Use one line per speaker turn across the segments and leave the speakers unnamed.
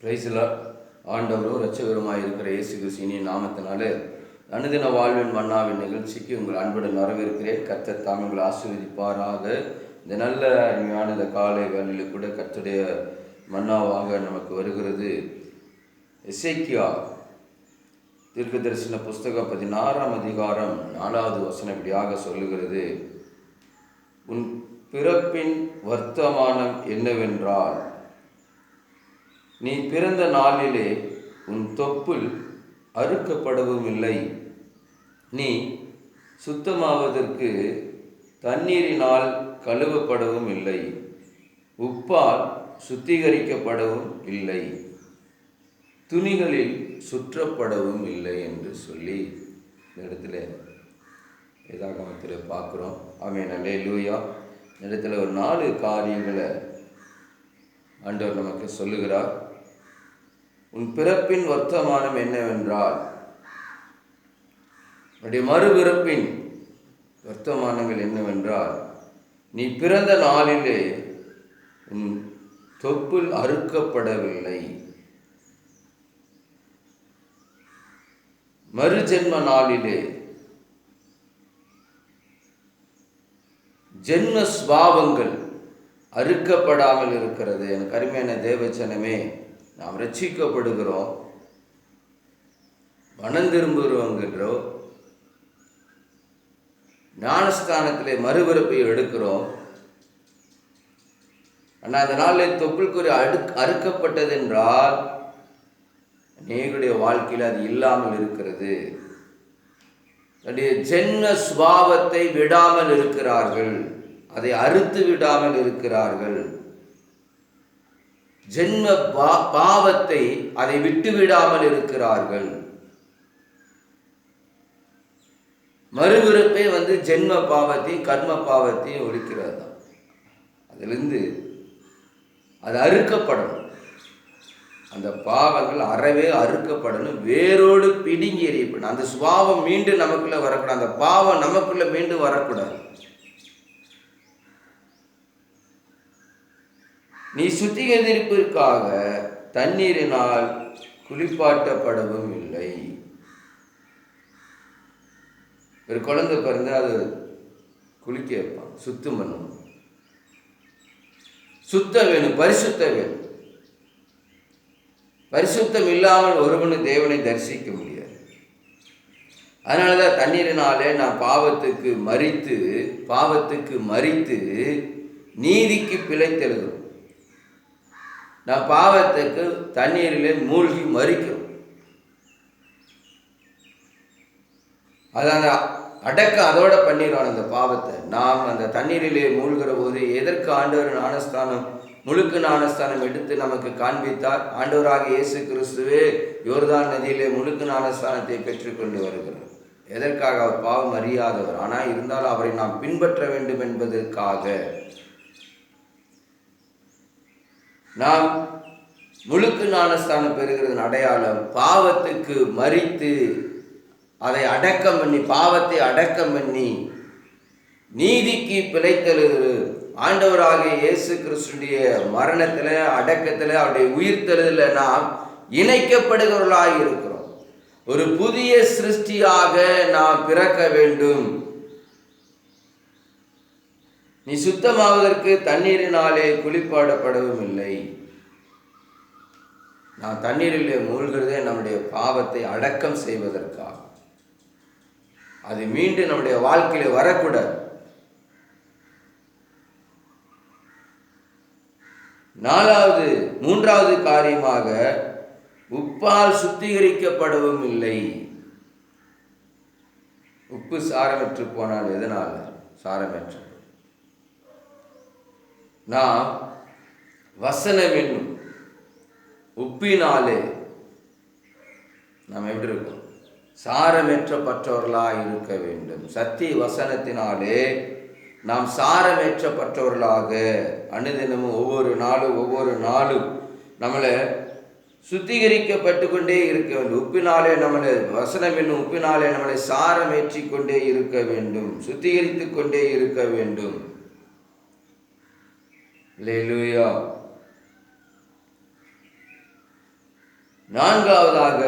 பிரைஸ்ல ஆண்டவரும் இரட்சகருமாய் இருக்கிற இயேசு கிறிஸ்துவின் நாமத்தினாலே அனுதின வாழ்வின் மன்னாவின் நிகழ்ச்சிக்கு உங்கள் அன்புடன் வரவேற்கிறேன். கர்த்தர் தாம் உங்களை ஆசீர்வதிப்பாராக. இந்த நல்ல அருமையான இந்த காலை வேளையில் கூட கர்த்தருடைய மன்னாவாக நமக்கு வருகிறது எசேக்கியா தீர்க்கதரிசன புஸ்தகம் 16ஆம் அதிகாரம் 4வது வசனம் இப்படியாக சொல்லுகிறது, உன் பிறப்பின் வர்த்தமானம் என்னவென்றால், நீ பிறந்த நாளிலே உன் தொப்புள் அறுக்கப்படவும் இல்லை, நீ சுத்தமாவதற்கு தண்ணீரினால் கழுவப்படவும் இல்லை, உப்பால் சுத்திகரிக்கப்படவும் இல்லை, துணிகளில் சுற்றப்படவும் இல்லை என்று சொல்லி இந்த இடத்துல வேதாகமத்தில் பார்க்குறோம். ஆமென், அல்லேலூயா. இந்த இடத்துல ஒரு 4 காரியங்களை ஆண்டவர் நமக்கு சொல்லுகிறார். உன் பிறப்பின் வர்த்தமானம் என்னவென்றால், உன்னுடைய மறுபிறப்பின் வர்த்தமானங்கள் என்னவென்றால், நீ பிறந்த நாளிலே உன் தொப்புள் அறுக்கப்படவில்லை, மறுஜென்ம நாளிலே ஜென்ம ஸ்வாவங்கள் அறுக்கப்படாமல் இருக்கிறது. எனக்கு அருமையான தேவச்சனமே, நாம் ரட்சிக்கப்படுகிறோம், மனம் திரும்புகிறோங்கிறோம், ஞானஸ்தானத்திலே மறுபிறப்பை எடுக்கிறோம். ஆனால் அந்த நாளில் தொப்புள்குறி அறுக்கப்பட்டது என்றால் அநேகருடைய வாழ்க்கையில் அது இல்லாமல் இருக்கிறது. ஜென்ம சுபாவத்தை விடாமல் இருக்கிறார்கள், அதை அறுத்து விடாமல் இருக்கிறார்கள். ஜென்ம பாவத்தை அதை விட்டு விடாமல் இருக்கிறார்கள். மறுபிறப்பே ஜென்ம பாவத்தையும் கர்ம பாவத்தையும் ஒழிக்கிறது தான். அதிலிருந்து அது அறுக்கப்படணும். அந்த பாவங்கள் அறவே அறுக்கப்படணும், வேரோடு பிடுங்கி எறியப்படணும். அந்த சுபாவம் மீண்டும் நமக்குள்ள வரக்கூடாது, அந்த பாவம் நமக்குள்ள மீண்டும் வரக்கூடாது. நீ சுத்திகரிப்பிற்காக தண்ணீரினால் குளிப்பாட்டப்படவும் இல்லை. ஒரு குழந்தை பிறந்து அது குளிக்க வைப்பான், சுத்தம் பண்ணணும், சுத்தம் வேணும், பரிசுத்தம் வேணும். பரிசுத்தம் இல்லாமல் ஒருவனு தேவனை தரிசிக்க முடியாது. அதனாலதான் தண்ணீரினாலே நான் பாவத்துக்கு மரித்து நீதிக்கு பிழைத்தெழுகிறோம். நான் பாவத்துக்கு தண்ணீரிலே மூழ்கி மரிக்கிறோம். அடக்கம் அதோட பண்ணிடுவான் அந்த பாவத்தை. நாம் அந்த தண்ணீரிலே மூழ்கிற போது எதற்கு ஆண்டவர் ஞானஸ்தானம், முழுக்க ஞானஸ்தானம் எடுத்து நமக்கு காண்பித்தார். ஆண்டவராகிய இயேசு கிறிஸ்துவே யோர்தான் நதியிலே முழுக்க ஞானஸ்தானத்தை பெற்றுக்கொண்டு வருகிறார். எதற்காக? அவர் பாவம் அறியாதவர், ஆனால் இருந்தாலும் அவரை நாம் பின்பற்ற வேண்டும் என்பதற்காக. நாம் முழுக்க ஞானஸ்தானம் பெறுகிறதன் அடையாளம் பாவத்துக்கு மரித்து அதை அடக்கம் பண்ணி, பாவத்தை அடக்கம் பண்ணி நீதிக்கு பிழைத்தெழுகிறது. ஆண்டவராகிய இயேசு கிறிஸ்துடைய மரணத்தில், அடக்கத்தில், அவருடைய உயிர்த்தெழுதல நாம் இணைக்கப்படுகிறவர்களாக இருக்கிறோம். ஒரு புதிய சிருஷ்டியாக நாம் பிறக்க வேண்டும். நீ சுத்தமாவதற்கு தண்ணீரினாலே குளிப்பாடப்படவும் இல்லை. நான் தண்ணீரிலே மூழ்கிறதே நம்முடைய பாவத்தை அடக்கம் செய்வதற்காக. அது மீண்டும் நம்முடைய வாழ்க்கையில வரக்கூடாது. 3வது காரியமாக உப்பால் சுத்திகரிக்கப்படவும் இல்லை. உப்பு சாரமற்று போனால் எதனால சாரமற்ற? நாம் வசனம் என்னும் உப்பினாலே நாம் எப்படி இருக்கோம்? சாரமேற்றப்பட்டவர்களாக இருக்க வேண்டும். சத்திய வசனத்தினாலே நாம் சாரமேற்றப்பட்டவர்களாக அனுதினமும் ஒவ்வொரு நாளும் நம்மளை சுத்திகரிக்கப்பட்டு கொண்டே இருக்க வேண்டும். உப்பினாலே நம்மளை, வசனம் என்னும் உப்பினாலே நம்மளை சாரமேற்றி கொண்டே இருக்க வேண்டும், சுத்திகரித்து கொண்டே இருக்க வேண்டும். அல்லேலூயா. நான்காவதாக,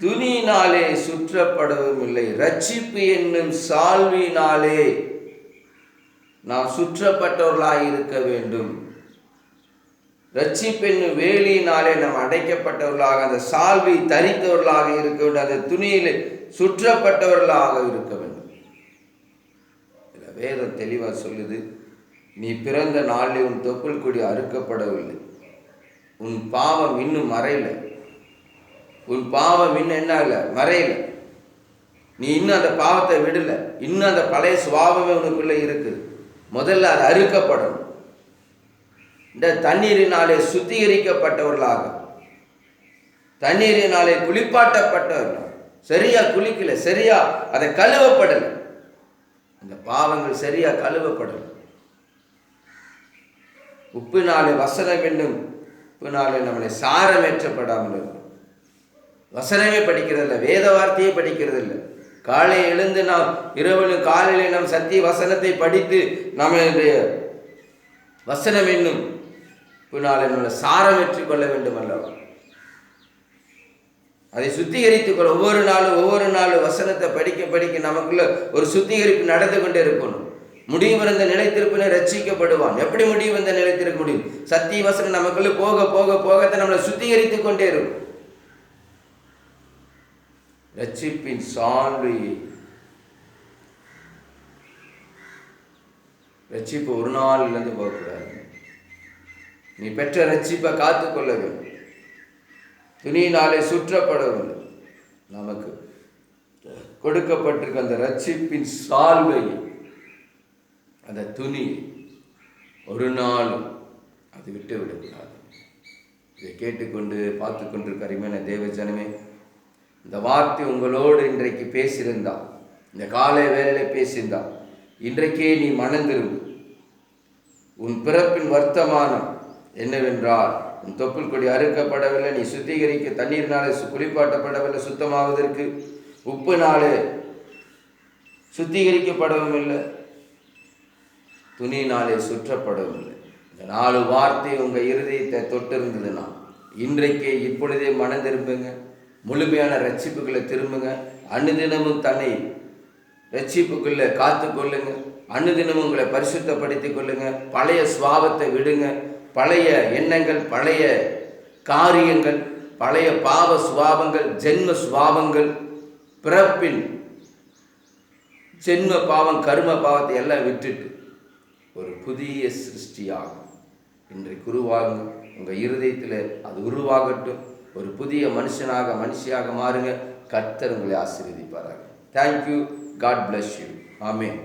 துணியினாலே சுற்றப்படவும் இல்லை, ரட்சிப்பு என்னும் சால்வினாலே நாம் சுற்றப்பட்டவர்களாக இருக்க வேண்டும். ரட்சிப்பு என்னும் வேலியினாலே நாம் அடைக்கப்பட்டவர்களாக, அந்த சால்வி தரித்தவர்களாக இருக்க வேண்டும், அந்த துணியிலே சுற்றப்பட்டவர்களாக இருக்க வேண்டும். வேதம் தெளிவாக சொல்லுது, நீ பிறந்த நாளில் உன் தொப்புள் கொடி அறுக்கப்படவில்லை, உன் பாவம் இன்னும் மறையல, உன் பாவம் இன்னும் என்ன இல்லை, மறையல, நீ இன்னும் அந்த பாவத்தை விடல, இன்னும் அந்த பழைய சுபாவமே உனக்குள்ள இருக்குது. முதல்ல அது அறுக்கப்படணும். இந்த தண்ணீரினாலே சுத்திகரிக்கப்பட்டவர்களாக, தண்ணீரினாலே குளிப்பாட்டப்பட்டவர்கள், சரியா குளிக்கல, சரியா அதை கழுவப்படலை, அந்த பாவங்கள் சரியா கழுவப்படலை. உப்பினாலே வசனம் என்னும் உப்பினாலே நம்மளை சாரமேற்றப்படாமல் இருக்கும். வசனமே படிக்கிறதில்ல, வேத வார்த்தையே படிக்கிறதில்லை. காலை எழுந்து நாம் இரவிலும் காலையிலே நாம் சத்திய வசனத்தை படித்து நம்மளுடைய வசனம் என்னும் உப்பினாலே நம்மளை சாரமேற்றிக் கொள்ள வேண்டும் அல்லவா? அதை சுத்திகரித்துக் கொள்ள ஒவ்வொரு நாளும் வசனத்தை படிக்க நமக்குள்ள ஒரு சுத்திகரிப்பு நடந்து கொண்டே இருக்கணும். முடிவு வந்த நிலைத்திருப்பினை ரட்சிக்கப்படுவான். எப்படி முடிவு வந்த நிலைத்திருக்க முடியும்? சத்திய வசனம் நமக்குள்ள போக போக போகத்தை நம்மளை சுத்திகரித்துக் கொண்டே இருக்கும். ரட்சிப்பின் சால்வை, ரட்சிப்பு ஒரு நாள் இழந்து போகக்கூடாது. நீ பெற்ற ரட்சிப்பை காத்துக்கொள்ள வேண்டும். துணியினாலே சுற்றப்படவில்லை, நமக்கு கொடுக்கப்பட்டிருக்க அந்த ரட்சிப்பின் சால்வை, அந்த துணி ஒரு நாள் அது விட்டு விடக்கூடாது. இதை கேட்டுக்கொண்டு பார்த்து கொண்டிருக்க அருமையான தேவ ஜனமே, இந்த வார்த்தை உங்களோடு இன்றைக்கு பேசியிருந்தா, இந்த காலை வேளையில பேசியிருந்தா, இன்றைக்கே நீ மனம் திரும்பு. உன் பிறப்பின் வர்த்தமானம் என்னவென்றால், உன் தொப்புள் கொடி அறுக்கப்படவில்லை, நீ சுத்திகரிக்க தண்ணீர்னாலே குளிப்பாட்டப்படவில்லை, சுத்தமாவதற்கு உப்புனாலே சுத்திகரிக்கப்படவும் இல்லை, துணியினாலே சுற்றப்படவும் இல்லை. இந்த 4 வார்த்தை உங்கள் இருதயத்தை தொட்டிருந்ததுன்னா இன்றைக்கே இப்பொழுதே மனம் திரும்புங்க. முழுமையான ரட்சிப்புகளை திரும்புங்க. அனுதினமும் தன்னை ரட்சிப்புக்குள்ள காத்து கொள்ளுங்க. அனுதினமும் உங்களை பரிசுத்தப்படுத்திக் கொள்ளுங்க. பழைய சுபாவத்தை விடுங்க. பழைய எண்ணங்கள், பழைய காரியங்கள், பழைய பாவ சுபாவங்கள், ஜென்ம சுபாவங்கள், பிறப்பின் ஜென்ம பாவம், கர்ம பாவத்தை எல்லாம் விட்டுட்டு ஒரு புதிய சிருஷ்டியாகும் இன்றைக்கு உருவாகுங்க. உங்கள் இருதயத்தில் அது உருவாகட்டும். ஒரு புதிய மனுஷியாக மாறுங்க. கர்த்தர் உங்களை ஆசீர்வதிப்பாராக. Thank you. God bless you. Amen.